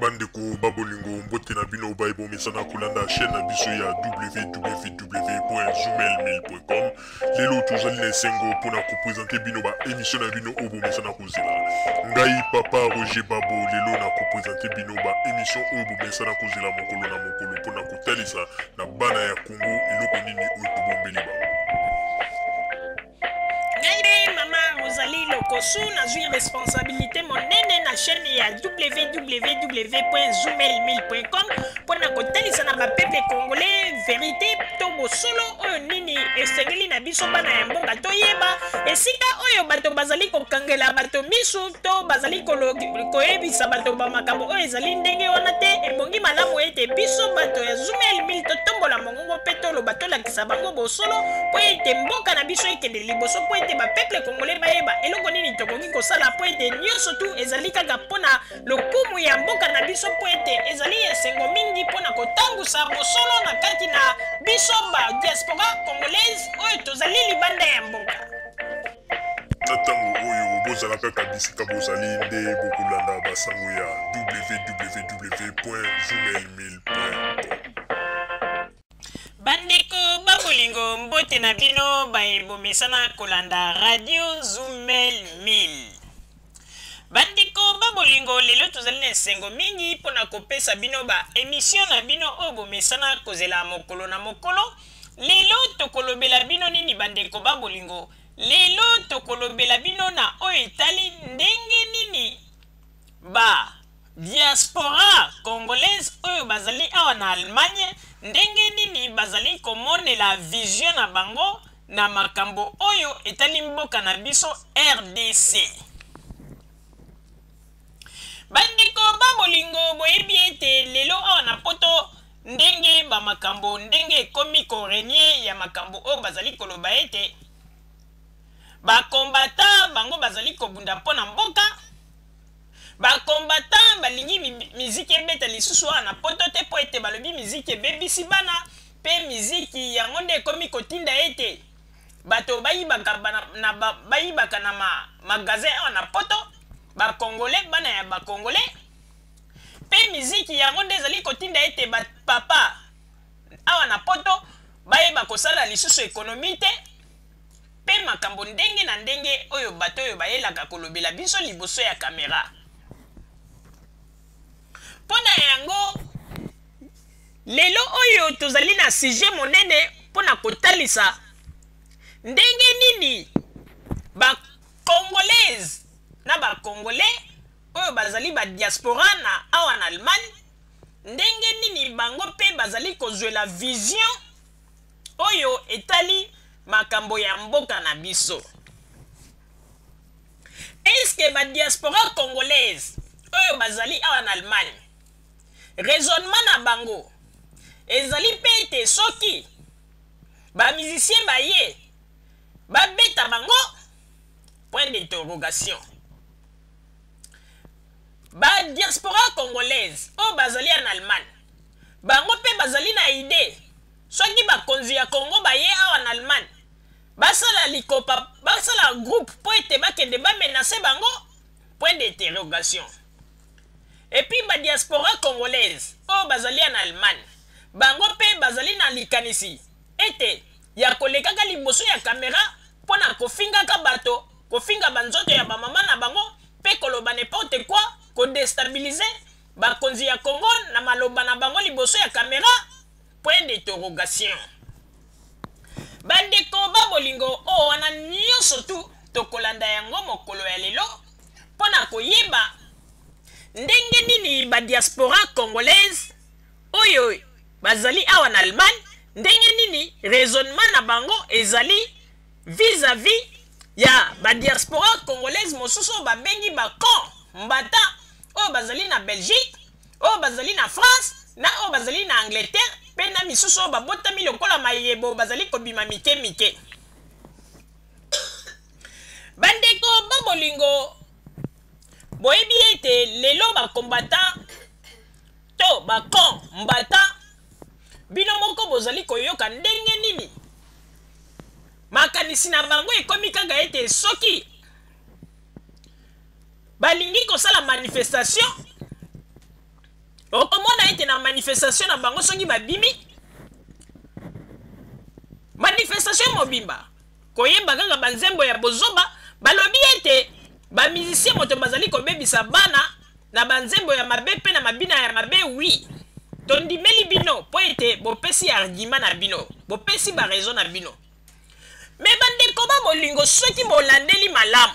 Bandeko babolingo mbote na bino baibo mesana kulanda chaîne na biso ya www.zoomel1000.com. Lelo tozali na esengo pona ko présenter bino ba émission na bino obo mesana kozela. Ngai papa Roger Babo lelo na ko présenter bino ba émission obo mesana kozela mokolo na mokolo pona kotalisa na bana ya Congo eloko nini oyo tobombeli ba. Rosalie Lokosu na zui responsabilité monene na chaîne ya www.zoomel1000.com pour na kotalisa na peuple congolais vérité to bosolo oyo nini esengeli na biso bana ya mboka toyeba esika oyo bato bazali kokangela bato misu to bazali koyebisa bato bamakambo oyo ezali ndenge wana te ebongi malamu ete biso bato ya Zoomel 1000 totombola mongongo mpe toloba tolakisa bango bosolo po ete mboka na biso ekende liboso po ete bapeuple congolais bayeba eloko nini tokoki kosala po ete nyonso tu ezali kaka mpona lokumu ya mboka na biso po ete ezali esengo mingi mpona kotangusa bosolo na kati na biso ba diaspora congolaise oyo tozali libanda ya mboka. Na ntango oyo bozalaka kabisika bozali nde bokolanda basango ya www.zoomel1000.com. Bandeko babolingo mbote na bino baebomesana kolanda radio Zoomel 1000. Bandeko babolingo lelo tozali na esengo mingi mpona kopesa bino ba émission na bino oyo bomesana kozela mokolo na mokolo. Lelo tokolobela bino nini bandeko babolingo? Lelo tokolobela bino na oyo etali ndenge nini ba diaspora congolaise oyo bazali awa na Allemagne ndenge nini bazali komonela vision na bango na makambo oyo etali mboka na biso RDC. Bandeko babolingo boyebi ete lelo awa na poto ndenge ba makambo ndenge ekomi korenie ya makambo oyo bazali koloba ete bakombata bango bazali kobunda mpona mboka. Bakombata balingi miziki ebeta lisusu wana na poto te po ete balobi miziki ebebisi bana pe miziki yango nde ekomi kotinda ete bato bayibaka na magazin awa na poto bakongole bana ya bakongole pe miziki yango nde ezali kotinda ete bapapa awa na poto bayeba kosala lisusu ekonomi te pe makambo ndenge na ndenge oyo bato oyo bayelaka kolobela biso liboso ya kamera. Pona yango lelo oyo tozali na sujet monene pona kotalisa ndenge nini ba congolaise na ba congolais oyo bazali ba diaspora na awa na Allemagne ndenge nini bango pe bazali kozwela vision oyo etali makambo ya mboka na biso. Est-ce que ba diaspora congolaise oyo bazali awa na Allemagne raisonnement na bango ezali pe ete soki ba musicien baye babeta bango point d'interrogation. Ba diaspora congolaise oyo bazali en Allemagne bango pe bazali na idée soki bakonzi ya Congo baye awa na Allemagne basala likopa basala groupe po ete bakende bamenase bango point d'interrogation. Et puis ba diaspora congolaise oyo bazali en Allemagne bango pe bazali na likanisi ete ya kolekaka liboso ya kamera mpona kofingaka bato kofinga banzoto ya bamama na bango pe koloba n'importe quoi kodestabilize bakonzi ya Congo na maloba na bango liboso ya kamera point d'interrogation. Bandeko babolingo oyo wana nyonso tu tokolanda yango mokolo ya lelo mpona koyeba ndenge nini ba diaspora congolaise oyo bazali awa na Allemagne ndenge nini raisonnement na bango ezali vis-à-vis ya ba diaspora congolaise mosusu babengi bakon mbata oyo bazali na Belgique oyo bazali na France na oyo bazali na Angleterre pe na misusu oyo babotami lokola mayebo bazali kobima mike mike. Bandeko babolingo boyebi ete lelo bakombata to bakon mbata bino moko bozali koyoka ndenge nini makanisi na bango ekomi kaka ete soki balingi kosala manifestation okomona ete na manifestation na bango soki babimi manifestation mobimba koyemba kaka banzembo ya bozoba balobi ete bamusicien moto bazali kobebisa bana na banzembo ya mabe mpe na mabina ya mabe wi tondimeli bino po ete bopesi argument na bino bopesi baraison na bino me bandeko ba bolingo soki bolandeli malamu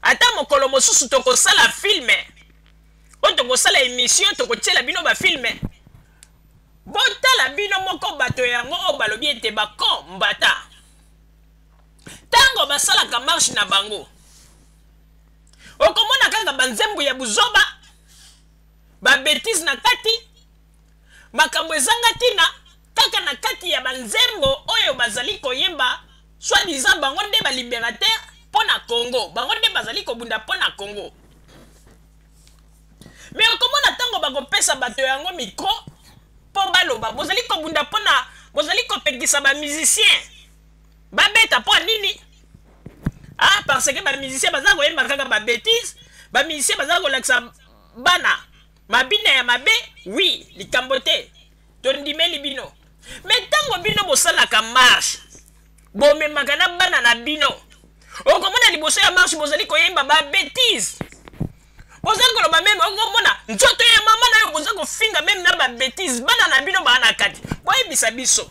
ata mokolo mosusu tokosala filme oyo tokosala émission tokotiela bino bafilme botala bino moko bato yango oyo balobi ete bakombata ntango basalaka marshe na bango okomona kaka banzembo ya buzoba babetise na kati makambo ezanga ntina kaka na kati ya banzembo oyo bazali koyemba soi-disant bango nde balibérateur mpo na Congo bango nde bazali kobunda mpo na Congo me okomona ntango bakopesa bato yango mikro mpo baloba bozali kobunda mpo na bozali kopekisa bamusicien babeta mpo nini parce que bamusicien baza koyemba kaka babétise bamusicien baza kolakisa bana mabina ya mabe wi likambo te tondimeli bino me ntango bino bosalaka marshe bomemaka na bana na bino okomona liboso ya marshe bozali koyemba babétise bozali koloba meme okomona nzoto ya mama na yo boza kofinga meme na babétise bana na bino baa na kati boyebisa biso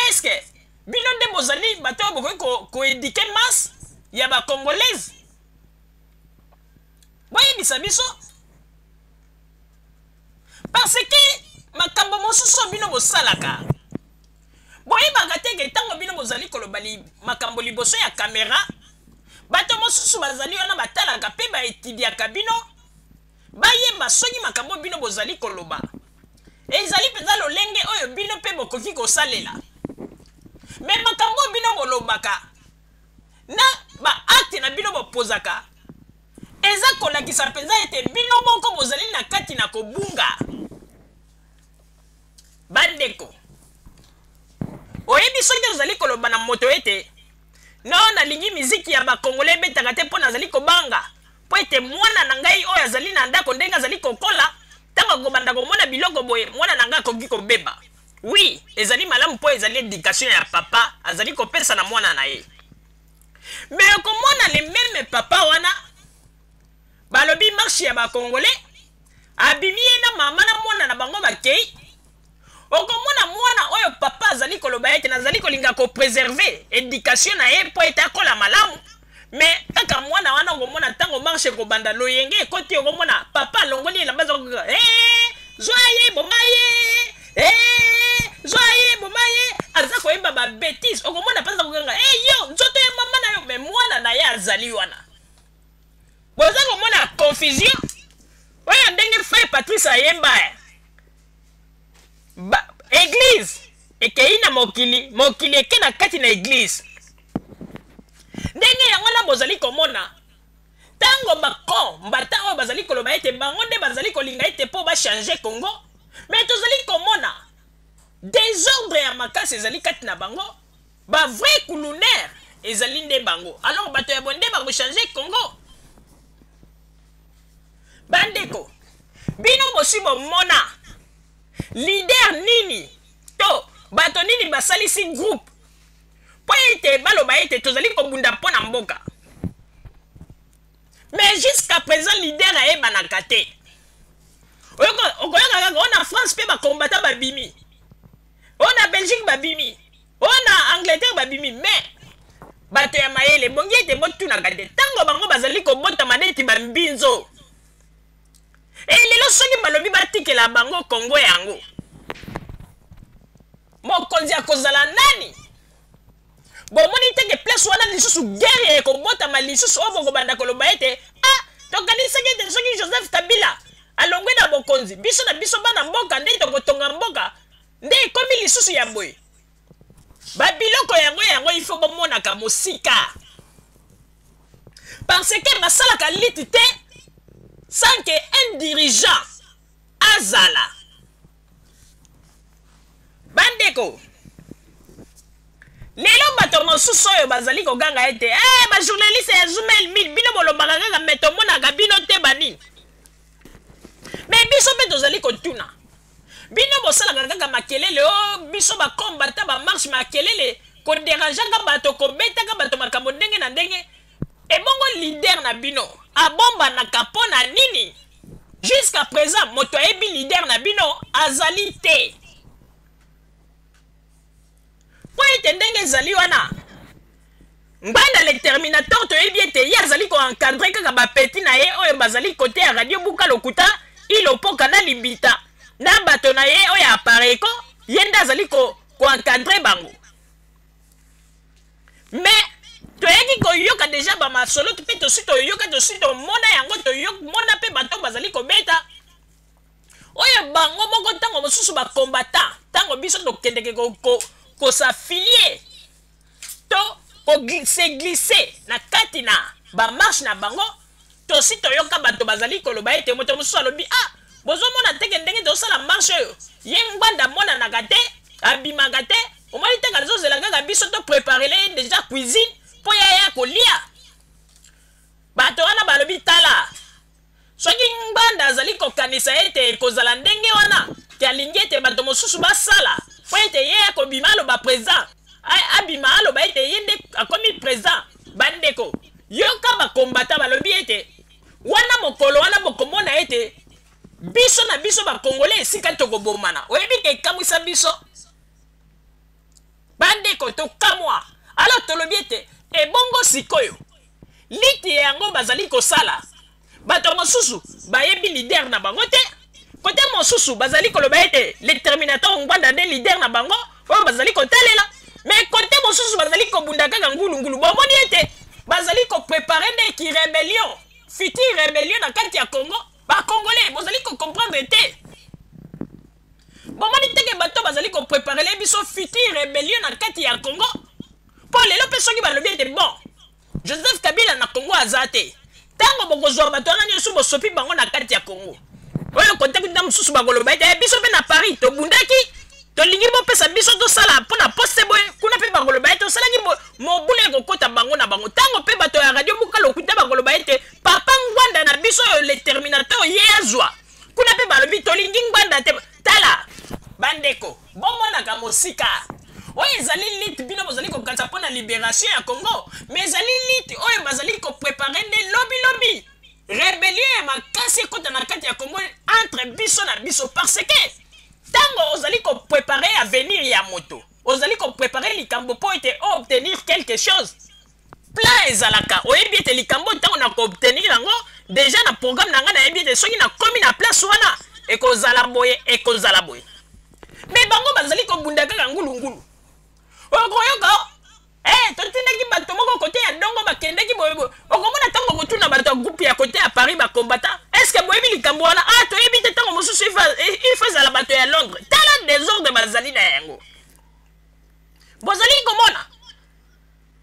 eske bino nde bozali bato oyo bokoki koedike masse ya bacongolaise boyebisa biso parce que makambo mosusu bino bosalaka boyebaka teke ntango bino bozali koloba makambo liboso ya kamera bato mosusu bazali wana batalaka mpe baetudiaka bino bayeba soki makambo bino bozali koloba ezali mpenza lolenge oyo bino mpe bokoki kosalela me makambo bino bolobaka na baakte na bino bopozaka eza kolakisa mpenza ete bino moko bozali na kati na kobunga bandeko oyebi soki ozali koloba na moto ete no nalingi miziki ya bakongole ebetaka te mpo nazali kobanga mpo ete mwana na ngai oyo azali na ndako ndenge azali kokola ntango akobanda komona biloko boye mwana na ngai akoki kobeba wi ezali malamu mpo ezali éducation ya papa azali kopesa na mwana na ye me okomona le meme papa wana balobi marshe ya bakongole abimi ye na mama na mwana na bango bakei okomona mwana oyo papa azali koloba ete nazali kolinga kopreserve éducation na ye mpo ete akola malamu me kaka mwana wana okomona ntango marshe kobanda loyenge ekoti okomona papa alongoli elamba aza kokoka zwa ye boma ye zwa ye boma ye aza koyemba babétise okomona mpe aza kokanga yo nzoto ya mama na yo me mwana na ye azali wana boza komona confusion oyo ndenge frère Patrice ayemba église ekei na mokili eke na kati na église ndenge yango na bozali komona ntango mbata oyo bazali koloba ete bango nde bazali kolinga ete mpo bachange Congo me tozali komona désordre ya makasi ezali kati na bango bavrai culunaire ezali nde bango alors bato ya bonde bakochange Congo bandeko bino bosi bomona leader nini to bato nini basalisi groupe po ete baloba ete tozali kobunda mpo na mboka mais jusqu'à présent leader ayebanaka te okoyoka kaka oyo na France mpe bakombata babimi oyo na Belgique babimi oyo na Angleterre babimi mais bato ya mayele bongi ete botunaka te ntango bango bazali kobotama neti bambinzo lelo soki balobi batikela bango Congo yango mokonzi akozala nani bomoni teke place wana lisusu guerre ekobotama lisusu oyo bokobanda koloba ete tokanisaki ete soki Joseph Kabila alongwe na bokonzi biso na biso bana mboka nde tokotonga mboka nde ekomi lisusu ya boye babiloko yango ifo bomonaka mosika parce que basalaka liti te sans que un dirigeant azala bandeko lelo bato mosusu oyo bazali koganga ete bajournaliste ya Zoomel 1000 bino bolobaka kaka me tomonaka bino te banini me biso mpe tozali kotuna bino bosalaka kaka makelele o biso bakombata bamarche makelele koderangeaka bato kobetaka bato makambo ndenge na ndenge ebongo leader na bino abombanaka mpo na nini jusqu'à présent moto ayebi leader na bino azali te po ete ndenge ezali wana Mbanda le terminateur toyebi ete ye azali koencadre kaka bapeti na ye oyo bazali kote ya radio buka lokuta ilopoka na libita na bato na ye oyo appareil ko ye nde azali koencadre bango mais toyeki koyoka deja bamasolo mpe tosi toyoka tosi tomona yango tomona mpe bato bazali kobeta oyo bango moko ntango mosusu bakombata ntango biso tokendeke kosafilie to koglisse na kati na bamarche na bango tosi toyoka bato bazali koloba ete moto mosusu alobi bozomona teke ndenge tozosala marche oyo ye ngbanda monanaka te abimaka te omoni teka tozozela kaka biso topreparele ye deja cuisine mpo yaya kolia bato wana balobi tala soki ngbanda azali kokanisa ete kozala ndenge wana te alingi ete bato mosusu basala mpo ete ye akobima aloba présent abima aloba ete ye nde akomi présent bandeko yoka bakombata balobi ete wana mokolo wana bokomona ete biso na biso bakongole esika tokobomana oyebi ke ekamwisa biso bandeko tokamwa alo tolobi ete ebongo sikoyo liti yango bazali kosala bato mosusu bayebi leader na bango te kote mosusu bazali koloba ete le terminateur ngbanda nde leader na bango oyo bazali kotalela mais kote mosusu bazali kobunda kaka ngulungulu bomoni ete bazali koprepare ndeki rébellion future rébellion na kati ya Congo bakongolais bozali kocomprendre te bomoni teke bato bazali kopreparele biso future rébellion na kati ya Congo mpo lelo mpe soki balobi ete bon Joseph Kabila na Congo aza te ntango bokozwa bato wana nyonso bosopi bango na kati ya Congo oyo kontaki nda mosusu bakoloba ete biso mpe na Paris tobundaki tolingi bopesa biso tosala mpona poste boye kuna mpe bakoloba ete tosalaki mobula ekokota bango na bango ntango mpe bato ya radio buka lokuta bakoloba ete papa ngbanda na biso oyo le terminateur ye azwa kuna mpe balobi tolingi ngbanda te tala bandeko bomonaka mosika oyo ezali lite bino bozali kokanisa mpona libération ya Congo mais ezali lite oyo bazali koprepare nde lobilobi rébellion ya makasi ekota na kati ya Congo entre biso na biso parce que tango ozali koprepare avenir ya moto ozali koprepare likambo mpo ete obtenir quelque chose plan ezalaka oyebi ete likambo ntango na koobtenir yango deja na programme na ngai nayebi ete soki nakomi na place wana ekozala boye mais bango bazali kobunda kaka ngulungulu okoyoka totindaki bato moko kote ya dongo bakendaki boyeboye okomona ntango kotuna bato ya groupe ya kote ya Paris bakombata estce boyebi likambo wana toyebi te ntango mosusu ifa ezala bato ya Londres tala désordre bazali na yango bozali komona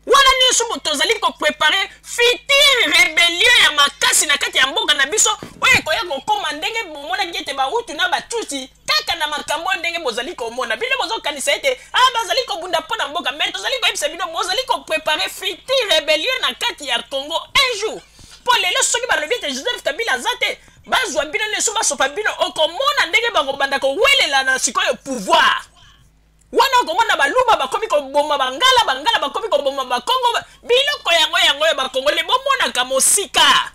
wana nyonso tozali koprepare future rébellion ya makasi na kati ya mboka na biso oyo ekoya kokoma ndenge bomonaki ete bahutu na batuti kaka na makambo ndenge bozali komona bino bozokanisa ete bazali kobunda mpo na mboka mais tozali koyebisa bino bozali koprepare future rébellion na kati ya Congo un jour mpo lelo soki balobi ete Joseph Kabila aza te bazwa bino nyonso basopa bino okomona ndenge bakobanda kowelela na sikoyo pouvoir wana okomona baluba bakomi koboma bangala bakomi koboma bakongo biloko yango oyo bakongole bomonaka mosika